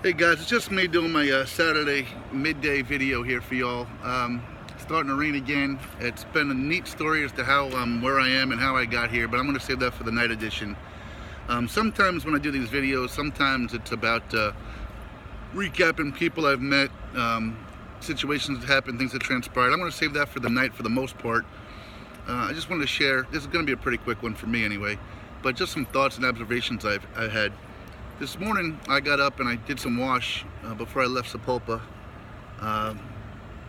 Hey guys, it's just me doing my Saturday midday video here for y'all. Starting to rain again. It's been a neat story as to how where I am and how I got here, but I'm going to save that for the night edition. Sometimes when I do these videos, sometimes it's about recapping people I've met, situations that happened, things that transpired. I'm going to save that for the night for the most part. I just wanted to share. This is going to be a pretty quick one for me anyway, but just some thoughts and observations I've had. This morning I got up and I did some wash before I left Sapulpa,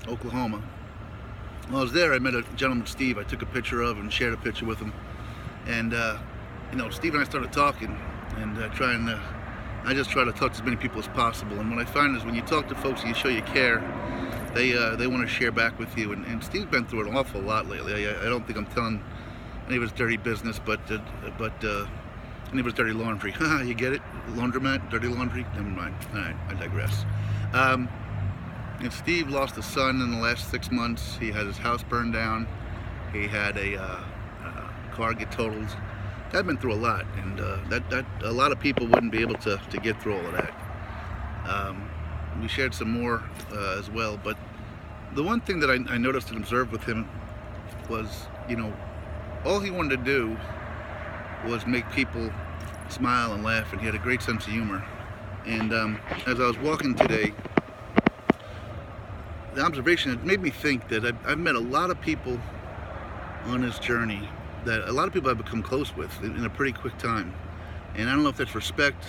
Oklahoma. While I was there, I met a gentleman, Steve, I took a picture of and shared a picture with him. And Steve and I started talking and I just try to talk to as many people as possible. And what I find is when you talk to folks and you show you care, they want to share back with you. And Steve's been through an awful lot lately. I don't think I'm telling any of his dirty business, but any of his dirty laundry. Haha, you get it? Laundromat, dirty laundry? Never mind. All right, I digress. And Steve lost a son in the last 6 months. He had his house burned down. He had a car get totaled. I've been through a lot, and that a lot of people wouldn't be able to get through all of that. We shared some more as well, but the one thing that I noticed and observed with him was, all he wanted to do was make people smile and laugh, and he had a great sense of humor. And as I was walking today, the observation, it made me think that I've met a lot of people on this journey that a lot of people I've become close with in a pretty quick time. And I don't know if that's respect,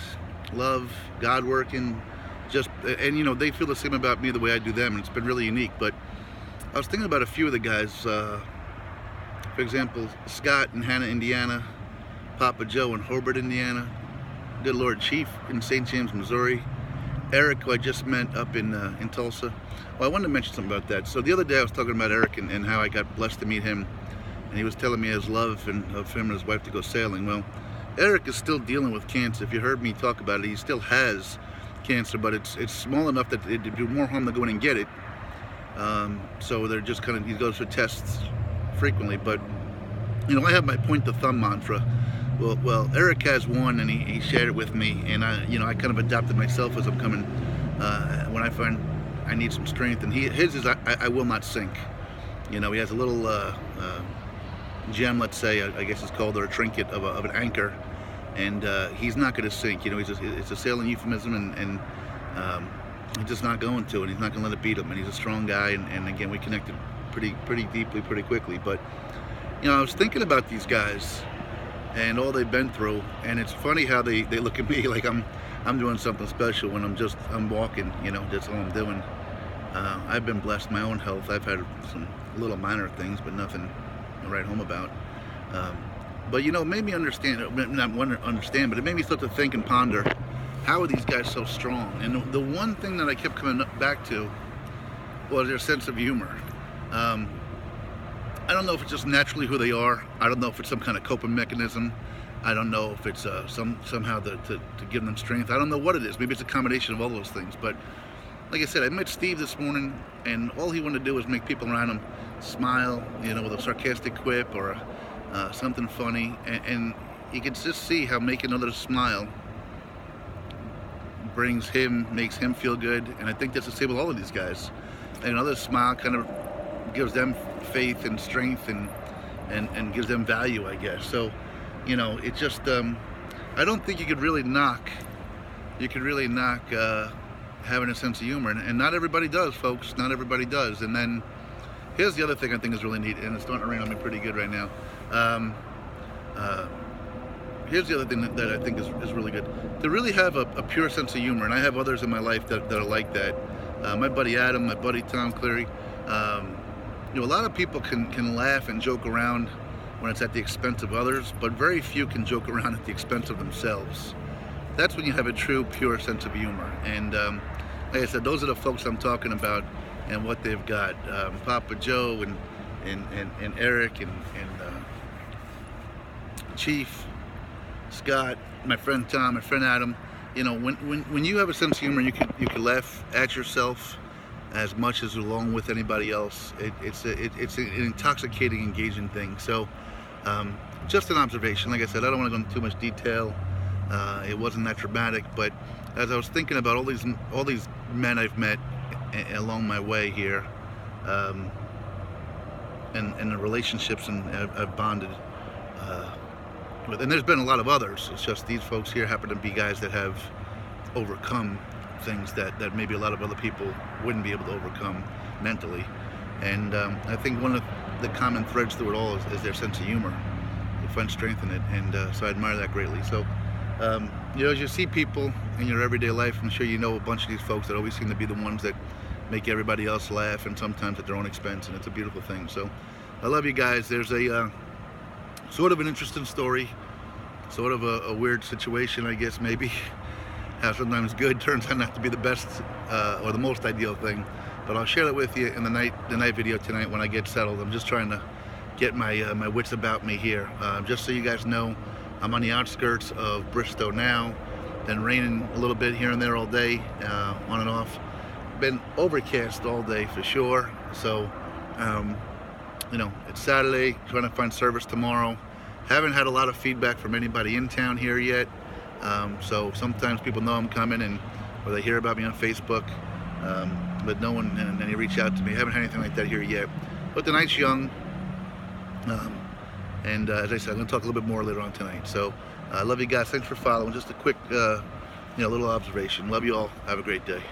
love, God working, and they feel the same about me the way I do them, and it's been really unique. But I was thinking about a few of the guys, for example, Scott in Hanna, Indiana, Papa Joe in Hobart, Indiana, good Lord, Chief in St. James, Missouri, Eric, who I just met up in Tulsa. Well, I wanted to mention something about that. So the other day I was talking about Eric and how I got blessed to meet him, and he was telling me his love of him and his wife to go sailing. Well, Eric is still dealing with cancer. If you heard me talk about it, he still has cancer, but it's small enough that it'd do more harm than go in and get it. So they're just he goes for tests frequently. But I have my point the thumb mantra. Well, Eric has one, and he shared it with me, and I kind of adopted myself as I'm coming when I find I need some strength. And his is I will not sink. He has a little gem, let's say, I guess it's called, or a trinket of an anchor, and he's not going to sink. It's a sailing euphemism, and he's just not going to, and he's not going to let it beat him. And he's a strong guy, and again, we connected pretty deeply, pretty quickly. But I was thinking about these guys and all they've been through, and it's funny how they look at me like I'm doing something special when I'm walking. That's all I'm doing. I've been blessed in my own health. I've had some little minor things, but nothing to write home about. But it made me understand, but it made me start to think and ponder, how are these guys so strong? And the one thing that I kept coming back to was their sense of humor. I don't know if it's just naturally who they are. I don't know if it's some kind of coping mechanism. I don't know if it's somehow to give them strength. I don't know what it is. Maybe it's a combination of all those things. But like I said, I met Steve this morning, and all he wanted to do was make people around him smile, with a sarcastic quip or something funny. And you could just see how making others smile makes him feel good. And I think that's the same with all of these guys. And others smile kind of gives them faith and strength and gives them value, I guess. So, it's just I don't think you could really knock having a sense of humor, and not everybody does, folks. Not everybody does. And then here's the other thing I think is really neat, and it's starting to rain on me pretty good right now. Here's the other thing that I think is really good, to really have a pure sense of humor. And I have others in my life that are like that. My buddy Adam, my buddy Tom Cleary. A lot of people can laugh and joke around when it's at the expense of others, but very few can joke around at the expense of themselves. That's when you have a true, pure sense of humor. And like I said, those are the folks I'm talking about and what they've got. Papa Joe and Eric and Chief, Scott, my friend Tom, my friend Adam. When you have a sense of humor, you can laugh at yourself as much as along with anybody else. It's an intoxicating, engaging thing. So just an observation. Like I said, I don't want to go into too much detail. It wasn't that dramatic, but as I was thinking about all these men I've met along my way here, and the relationships and I've bonded with, and there's been a lot of others. It's just these folks here happen to be guys that have overcome things that maybe a lot of other people wouldn't be able to overcome mentally. And I think one of the common threads through it all is their sense of humor. They find strength in it, and so I admire that greatly. So, you know, as you see people in your everyday life, I'm sure you know a bunch of these folks that always seem to be the ones that make everybody else laugh, and sometimes at their own expense, and it's a beautiful thing. So, I love you guys. There's a sort of an interesting story, sort of a weird situation, I guess, maybe. How sometimes good turns out not to be the best or the most ideal thing. But I'll share that with you in the night video tonight when I get settled. I'm just trying to get my wits about me here. Just so you guys know, I'm on the outskirts of Bristow now. Been raining a little bit here and there all day, on and off. Been overcast all day for sure. So, you know, it's Saturday, trying to find service tomorrow. Haven't had a lot of feedback from anybody in town here yet. So sometimes people know I'm coming, or they hear about me on Facebook. But no one, and they reach out to me. I haven't had anything like that here yet. But the night's young, and as I said, I'm going to talk a little bit more later on tonight. So I love you guys. Thanks for following. Just a quick, little observation. Love you all. Have a great day.